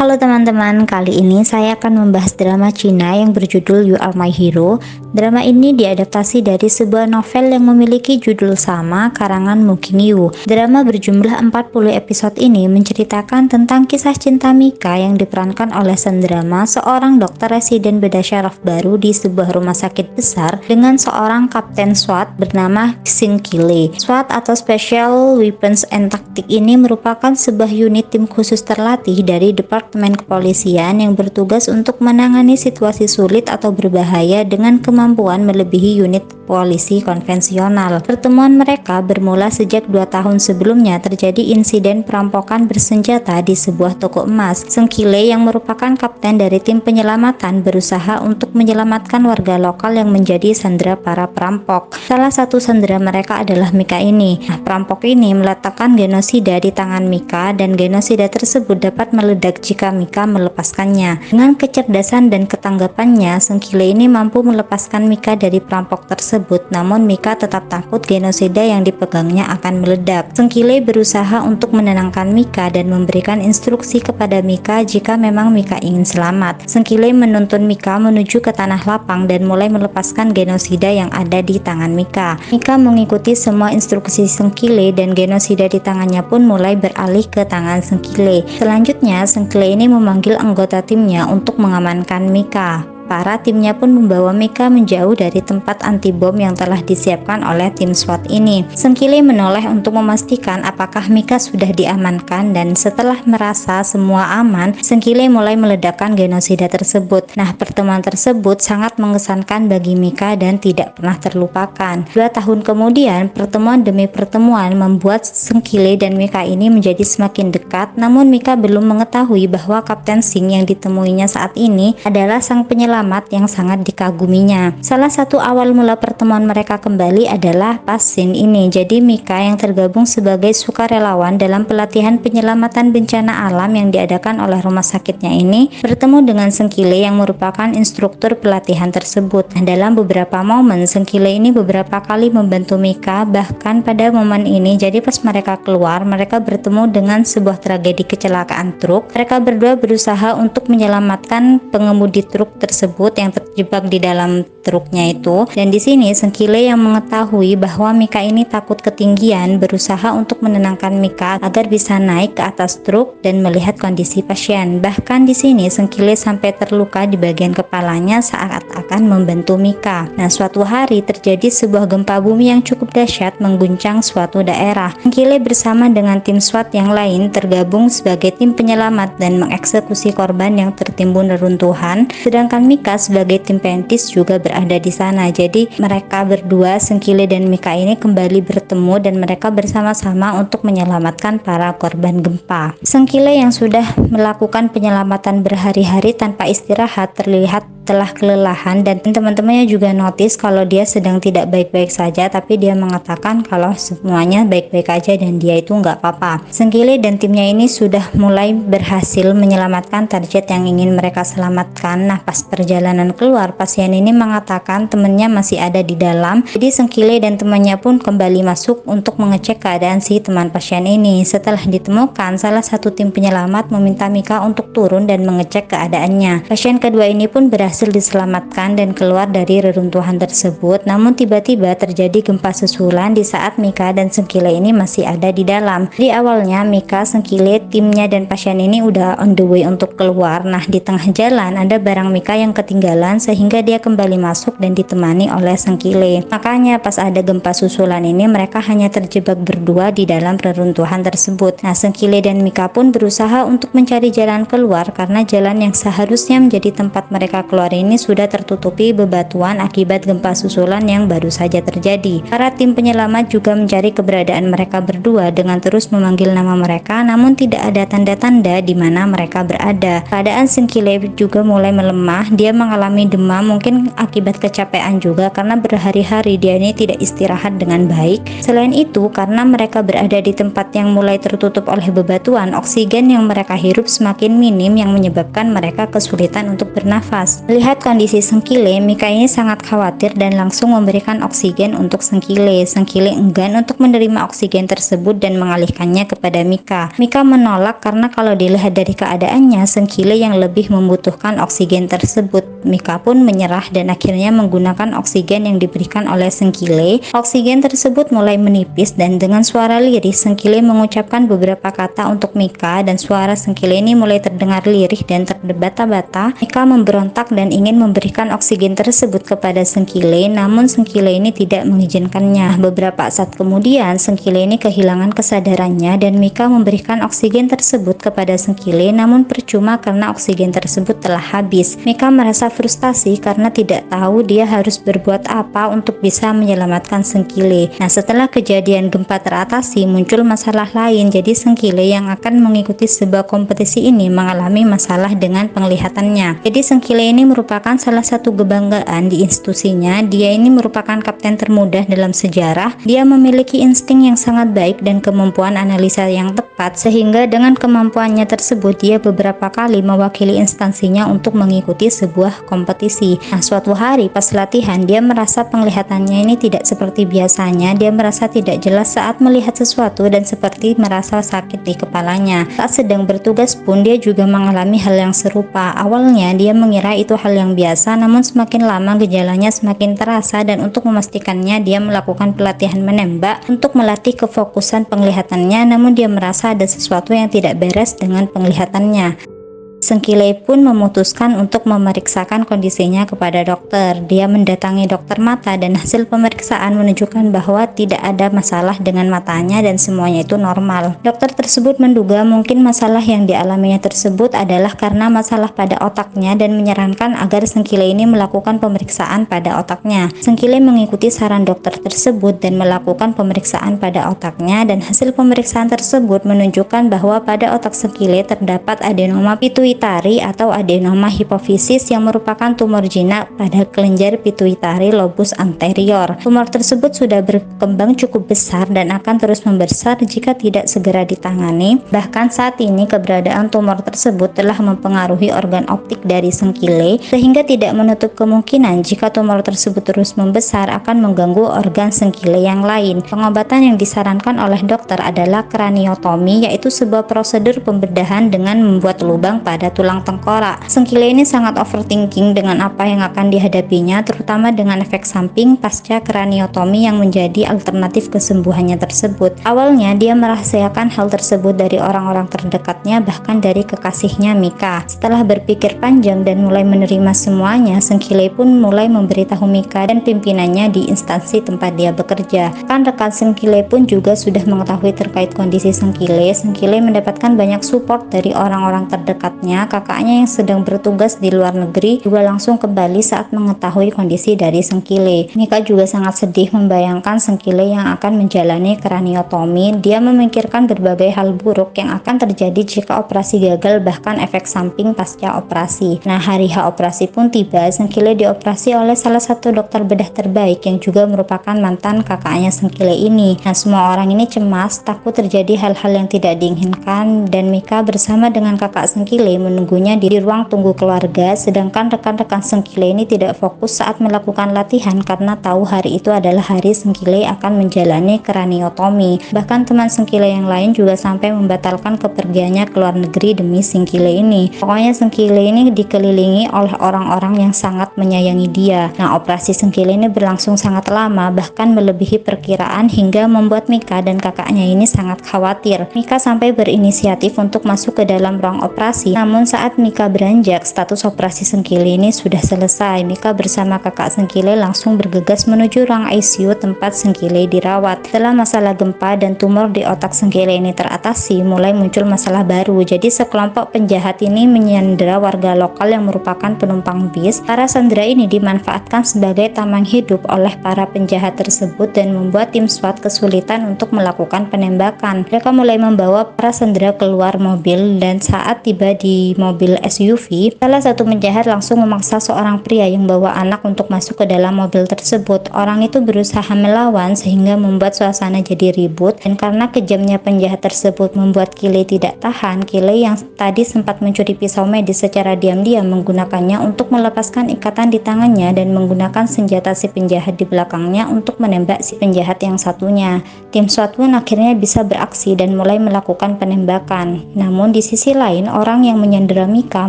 Halo teman-teman, kali ini saya akan membahas drama Cina yang berjudul You Are My Hero. Drama ini diadaptasi dari sebuah novel yang memiliki judul sama karangan Mu Qingyu. Drama berjumlah 40 episode ini menceritakan tentang kisah cinta Mika yang diperankan oleh Sen Drama, seorang dokter residen bedah syaraf baru di sebuah rumah sakit besar dengan seorang kapten SWAT bernama Xing Qile. SWAT atau Special Weapons and Tactics ini merupakan sebuah unit tim khusus terlatih dari Departemen Kepolisian yang bertugas untuk menangani situasi sulit atau berbahaya dengan kemampuan melebihi unit polisi konvensional. Pertemuan mereka bermula sejak 2 tahun sebelumnya terjadi insiden perampokan bersenjata di sebuah toko emas. Xing Qile yang merupakan kapten dari tim penyelamatan berusaha untuk menyelamatkan warga lokal yang menjadi sandera para perampok. Salah satu sandera mereka adalah Mika ini. Perampok ini meletakkan genosida di tangan Mika dan genosida tersebut dapat meledak jika Mika melepaskannya. Dengan kecerdasan dan ketanggapannya, Xing Qile ini mampu melepaskan Mika dari perampok tersebut, namun Mika tetap takut genosida yang dipegangnya akan meledak. Xing Qile berusaha untuk menenangkan Mika dan memberikan instruksi kepada Mika jika memang Mika ingin selamat. Xing Qile menuntun Mika menuju ke tanah lapang dan mulai melepaskan genosida yang ada di tangan Mika. Mika mengikuti semua instruksi Xing Qile dan genosida di tangannya pun mulai beralih ke tangan Xing Qile. Selanjutnya, Xing Qile ini memanggil anggota timnya untuk mengamankan Mika. Para timnya pun membawa Mika menjauh dari tempat anti bom yang telah disiapkan oleh tim SWAT ini. Xing Qile menoleh untuk memastikan apakah Mika sudah diamankan, dan setelah merasa semua aman, Xing Qile mulai meledakkan genosida tersebut. Pertemuan tersebut sangat mengesankan bagi Mika dan tidak pernah terlupakan. 2 tahun kemudian, pertemuan demi pertemuan membuat Xing Qile dan Mika ini menjadi semakin dekat, namun Mika belum mengetahui bahwa Kapten Xing yang ditemuinya saat ini adalah sang penyelamat yang sangat dikaguminya. Salah satu awal mula pertemuan mereka kembali adalah pas scene ini. Jadi Mika yang tergabung sebagai sukarelawan dalam pelatihan penyelamatan bencana alam yang diadakan oleh rumah sakitnya ini bertemu dengan Xing Qile yang merupakan instruktur pelatihan tersebut. Dalam beberapa momen, Xing Qile ini beberapa kali membantu Mika, bahkan pada momen ini jadi pas mereka keluar, mereka bertemu dengan sebuah tragedi kecelakaan truk. Mereka berdua berusaha untuk menyelamatkan pengemudi truk tersebut yang terjebak di dalam truknya itu. Dan di sini Xing Qile yang mengetahui bahwa Mika ini takut ketinggian berusaha untuk menenangkan Mika agar bisa naik ke atas truk dan melihat kondisi pasien. Bahkan di sini Xing Qile sampai terluka di bagian kepalanya saat akan membantu Mika. Suatu hari terjadi sebuah gempa bumi yang cukup dahsyat mengguncang suatu daerah. Xing Qile bersama dengan tim SWAT yang lain tergabung sebagai tim penyelamat dan mengeksekusi korban yang tertimbun reruntuhan, sedangkan Mika sebagai tim pentis juga berada di sana. Jadi mereka berdua, Xing Qile dan Mika ini kembali bertemu dan mereka bersama-sama untuk menyelamatkan para korban gempa. Xing Qile yang sudah melakukan penyelamatan berhari-hari tanpa istirahat terlihat telah kelelahan, dan teman-temannya juga notice kalau dia sedang tidak baik-baik saja, tapi dia mengatakan kalau semuanya baik-baik aja dan dia itu nggak apa-apa. Xing Qile dan timnya ini sudah mulai berhasil menyelamatkan target yang ingin mereka selamatkan. Pas perjalanan keluar, pasien ini mengatakan temannya masih ada di dalam. Jadi Xing Qile dan temannya pun kembali masuk untuk mengecek keadaan si teman pasien ini. Setelah ditemukan, salah satu tim penyelamat meminta Mika untuk turun dan mengecek keadaannya. Pasien kedua ini pun berhasil diselamatkan dan keluar dari reruntuhan tersebut. Namun tiba-tiba terjadi gempa susulan di saat Mika dan Xing Qile ini masih ada di dalam. Di awalnya Mika, Xing Qile, timnya dan pasien ini udah on the way untuk keluar. Di tengah jalan ada barang Mika yang ketinggalan sehingga dia kembali masuk dan ditemani oleh Xing Qile. Makanya pas ada gempa susulan ini mereka hanya terjebak berdua di dalam reruntuhan tersebut. Xing Qile dan Mika pun berusaha untuk mencari jalan keluar karena jalan yang seharusnya menjadi tempat mereka keluar ini sudah tertutupi bebatuan akibat gempa susulan yang baru saja terjadi. Para tim penyelamat juga mencari keberadaan mereka berdua dengan terus memanggil nama mereka, namun tidak ada tanda-tanda di mana mereka berada. Keadaan Xing Qile juga mulai melemah. Dia mengalami demam, mungkin akibat kecapean juga karena berhari-hari dia ini tidak istirahat dengan baik. Selain itu, karena mereka berada di tempat yang mulai tertutup oleh bebatuan, oksigen yang mereka hirup semakin minim yang menyebabkan mereka kesulitan untuk bernafas. Melihat kondisi Sengkile, Mika ini sangat khawatir dan langsung memberikan oksigen untuk Sengkile. Sengkile enggan untuk menerima oksigen tersebut dan mengalihkannya kepada Mika. Mika menolak karena kalau dilihat dari keadaannya, Sengkile yang lebih membutuhkan oksigen tersebut. Mika pun menyerah dan akhirnya menggunakan oksigen yang diberikan oleh Sengkile. Oksigen tersebut mulai menipis dan dengan suara lirih Sengkile mengucapkan beberapa kata untuk Mika dan suara Sengkile ini mulai terdengar lirih dan terbata-bata. Mika memberontak dan ingin memberikan oksigen tersebut kepada Sengkile, namun Sengkile ini tidak mengizinkannya. Beberapa saat kemudian Sengkile ini kehilangan kesadarannya dan Mika memberikan oksigen tersebut kepada Sengkile, namun percuma karena oksigen tersebut telah habis. Mika merasa frustasi karena tidak tahu dia harus berbuat apa untuk bisa menyelamatkan Sengkile. Nah, setelah kejadian gempa teratasi, muncul masalah lain. Jadi Sengkile yang akan mengikuti sebuah kompetisi ini mengalami masalah dengan penglihatannya. Jadi Sengkile ini merupakan salah satu kebanggaan di institusinya. Dia ini merupakan kapten termuda dalam sejarah. Dia memiliki insting yang sangat baik dan kemampuan analisa yang tepat, sehingga dengan kemampuannya tersebut dia beberapa kali mewakili instansinya untuk mengikuti sebuah kompetisi. Nah, suatu hari pas latihan dia merasa penglihatannya ini tidak seperti biasanya. Dia merasa tidak jelas saat melihat sesuatu dan seperti merasa sakit di kepalanya. Saat sedang bertugas pun dia juga mengalami hal yang serupa. Awalnya dia mengira itu hal yang biasa, namun semakin lama gejalanya semakin terasa dan untuk memastikannya dia melakukan pelatihan menembak untuk melatih kefokusan penglihatannya, namun dia merasa ada sesuatu yang tidak beres dengan penglihatannya. Sengkile pun memutuskan untuk memeriksakan kondisinya kepada dokter. Dia mendatangi dokter mata dan hasil pemeriksaan menunjukkan bahwa tidak ada masalah dengan matanya dan semuanya itu normal. Dokter tersebut menduga mungkin masalah yang dialaminya tersebut adalah karena masalah pada otaknya dan menyarankan agar Sengkile ini melakukan pemeriksaan pada otaknya. Sengkile mengikuti saran dokter tersebut dan melakukan pemeriksaan pada otaknya, dan hasil pemeriksaan tersebut menunjukkan bahwa pada otak Sengkile terdapat adenoma pituitari atau adenoma hipofisis yang merupakan tumor jinak pada kelenjar pituitari lobus anterior. Tumor tersebut sudah berkembang cukup besar dan akan terus membesar jika tidak segera ditangani. Bahkan saat ini keberadaan tumor tersebut telah mempengaruhi organ optik dari Sengkile, sehingga tidak menutup kemungkinan jika tumor tersebut terus membesar akan mengganggu organ Sengkile yang lain. Pengobatan yang disarankan oleh dokter adalah kraniotomi, yaitu sebuah prosedur pembedahan dengan membuat lubang pada tulang tengkorak. Sengkile ini sangat overthinking dengan apa yang akan dihadapinya, terutama dengan efek samping pasca kraniotomi yang menjadi alternatif kesembuhannya tersebut. Awalnya dia merahasiakan hal tersebut dari orang-orang terdekatnya, bahkan dari kekasihnya Mika. Setelah berpikir panjang dan mulai menerima semuanya, Sengkile pun mulai memberitahu Mika dan pimpinannya di instansi tempat dia bekerja. Rekan-rekan Sengkile pun juga sudah mengetahui terkait kondisi Sengkile. Sengkile mendapatkan banyak support dari orang-orang terdekatnya. Kakaknya yang sedang bertugas di luar negeri juga langsung kembali saat mengetahui kondisi dari Sengkile. Mika juga sangat sedih membayangkan Sengkile yang akan menjalani kraniotomi. Dia memikirkan berbagai hal buruk yang akan terjadi jika operasi gagal, bahkan efek samping pasca operasi. Nah, hari H operasi pun tiba. Sengkile dioperasi oleh salah satu dokter bedah terbaik yang juga merupakan mantan kakaknya Sengkile ini. Nah, semua orang ini cemas, takut terjadi hal-hal yang tidak diinginkan, dan Mika bersama dengan kakak Sengkile menunggunya di ruang tunggu keluarga, sedangkan rekan-rekan Sengkile ini tidak fokus saat melakukan latihan karena tahu hari itu adalah hari Sengkile akan menjalani kraniotomi. Bahkan teman Sengkile yang lain juga sampai membatalkan kepergiannya ke luar negeri demi Sengkile ini. Pokoknya Sengkile ini dikelilingi oleh orang-orang yang sangat menyayangi dia. Nah, operasi Sengkile ini berlangsung sangat lama, bahkan melebihi perkiraan hingga membuat Mika dan kakaknya ini sangat khawatir. Mika sampai berinisiatif untuk masuk ke dalam ruang operasi. Namun saat Mika beranjak, status operasi Sengkile ini sudah selesai. Mika bersama kakak Sengkile langsung bergegas menuju ruang ICU tempat Sengkile dirawat. Setelah masalah gempa dan tumor di otak Sengkile ini teratasi, mulai muncul masalah baru. Jadi sekelompok penjahat ini menyandera warga lokal yang merupakan penumpang bis. Para sandera ini dimanfaatkan sebagai tameng hidup oleh para penjahat tersebut dan membuat tim SWAT kesulitan untuk melakukan penembakan. Mereka mulai membawa para sandera keluar mobil, dan saat tiba di di mobil SUV, salah satu penjahat langsung memaksa seorang pria yang bawa anak untuk masuk ke dalam mobil tersebut. Orang itu berusaha melawan sehingga membuat suasana jadi ribut, dan karena kejamnya penjahat tersebut membuat Kyle tidak tahan, Kyle yang tadi sempat mencuri pisau medis secara diam-diam menggunakannya untuk melepaskan ikatan di tangannya dan menggunakan senjata si penjahat di belakangnya untuk menembak si penjahat yang satunya. Tim SWAT pun akhirnya bisa beraksi dan mulai melakukan penembakan. Namun di sisi lain, orang yang menyandera Mika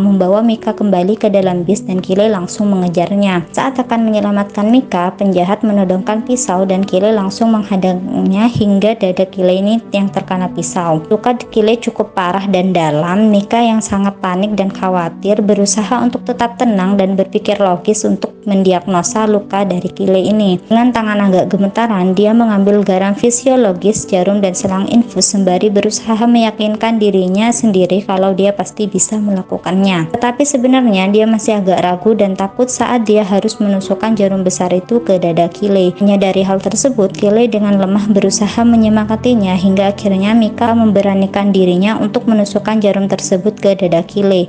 membawa Mika kembali ke dalam bis dan Kyle langsung mengejarnya. Saat akan menyelamatkan Mika, penjahat menodongkan pisau dan Kyle langsung menghadangnya hingga dada Kyle ini yang terkena pisau. Luka Kyle cukup parah dan dalam. Mika yang sangat panik dan khawatir berusaha untuk tetap tenang dan berpikir logis untuk mendiagnosa luka dari Kyle ini. Dengan tangan agak gemetaran, dia mengambil garam fisiologis, jarum dan selang infus sembari berusaha meyakinkan dirinya sendiri kalau dia pasti bisa melakukannya. Tetapi sebenarnya dia masih agak ragu dan takut saat dia harus menusukkan jarum besar itu ke dada Kyle. Menyadari hal tersebut, Kyle dengan lemah berusaha menyemangatinya hingga akhirnya Mika memberanikan dirinya untuk menusukkan jarum tersebut ke dada Kyle.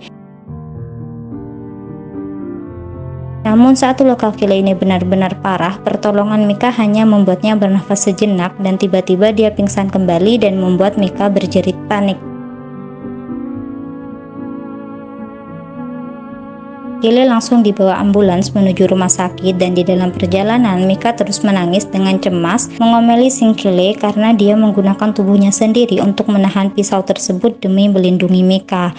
Namun saat luka Kyle ini benar-benar parah, pertolongan Mika hanya membuatnya bernafas sejenak dan tiba-tiba dia pingsan kembali dan membuat Mika berjerit panik. Kyle langsung dibawa ambulans menuju rumah sakit dan di dalam perjalanan Mika terus menangis dengan cemas mengomeli Sing Kyle karena dia menggunakan tubuhnya sendiri untuk menahan pisau tersebut demi melindungi Mika.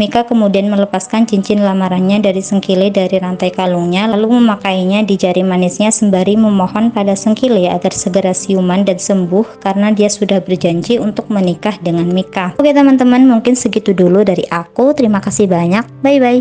Mika kemudian melepaskan cincin lamarannya dari Sing Kyle dari rantai kalungnya lalu memakainya di jari manisnya sembari memohon pada Sing Kyle agar segera siuman dan sembuh karena dia sudah berjanji untuk menikah dengan Mika. Oke teman-teman, mungkin segitu dulu dari aku. Terima kasih banyak. Bye bye.